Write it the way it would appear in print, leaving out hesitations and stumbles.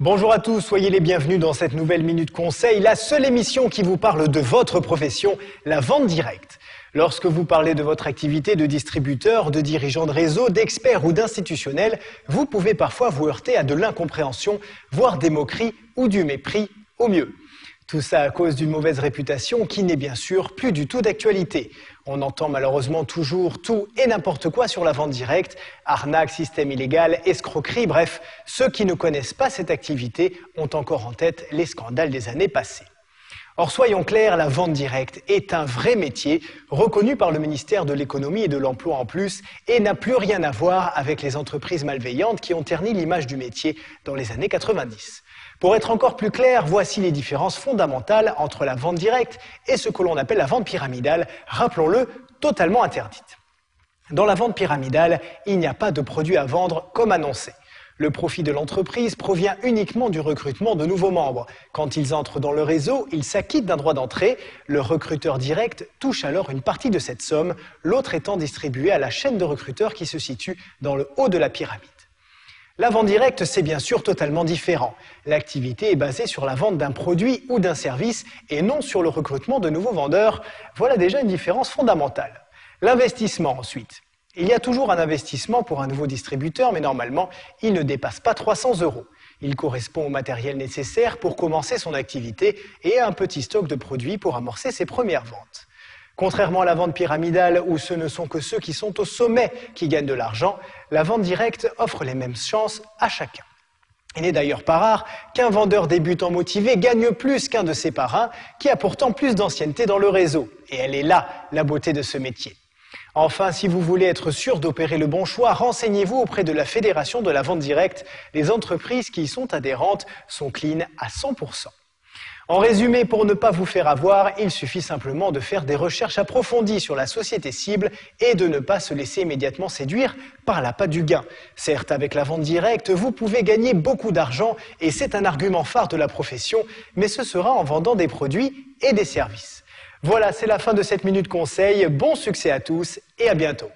Bonjour à tous, soyez les bienvenus dans cette nouvelle Minute Conseil, la seule émission qui vous parle de votre profession, la vente directe. Lorsque vous parlez de votre activité de distributeur, de dirigeant de réseau, d'expert ou d'institutionnel, vous pouvez parfois vous heurter à de l'incompréhension, voire des moqueries ou du mépris au mieux. Tout ça à cause d'une mauvaise réputation qui n'est bien sûr plus du tout d'actualité. On entend malheureusement toujours tout et n'importe quoi sur la vente directe, arnaque, système illégal, escroquerie, bref, ceux qui ne connaissent pas cette activité ont encore en tête les scandales des années passées. Or, soyons clairs, la vente directe est un vrai métier, reconnu par le ministère de l'Économie et de l'Emploi en plus, et n'a plus rien à voir avec les entreprises malveillantes qui ont terni l'image du métier dans les années 90. Pour être encore plus clair, voici les différences fondamentales entre la vente directe et ce que l'on appelle la vente pyramidale, rappelons-le, totalement interdite. Dans la vente pyramidale, il n'y a pas de produit à vendre comme annoncé. Le profit de l'entreprise provient uniquement du recrutement de nouveaux membres. Quand ils entrent dans le réseau, ils s'acquittent d'un droit d'entrée. Le recruteur direct touche alors une partie de cette somme, l'autre étant distribué à la chaîne de recruteurs qui se situe dans le haut de la pyramide. La vente directe, c'est bien sûr totalement différent. L'activité est basée sur la vente d'un produit ou d'un service et non sur le recrutement de nouveaux vendeurs. Voilà déjà une différence fondamentale. L'investissement ensuite. Il y a toujours un investissement pour un nouveau distributeur, mais normalement, il ne dépasse pas 300 €. Il correspond au matériel nécessaire pour commencer son activité et à un petit stock de produits pour amorcer ses premières ventes. Contrairement à la vente pyramidale, où ce ne sont que ceux qui sont au sommet qui gagnent de l'argent, la vente directe offre les mêmes chances à chacun. Il n'est d'ailleurs pas rare qu'un vendeur débutant motivé gagne plus qu'un de ses parrains, qui a pourtant plus d'ancienneté dans le réseau. Et elle est là, la beauté de ce métier. Enfin, si vous voulez être sûr d'opérer le bon choix, renseignez-vous auprès de la Fédération de la vente directe. Les entreprises qui y sont adhérentes sont clean à 100%. En résumé, pour ne pas vous faire avoir, il suffit simplement de faire des recherches approfondies sur la société cible et de ne pas se laisser immédiatement séduire par l'appât du gain. Certes, avec la vente directe, vous pouvez gagner beaucoup d'argent et c'est un argument phare de la profession, mais ce sera en vendant des produits et des services. Voilà, c'est la fin de cette Minute Conseil. Bon succès à tous et à bientôt.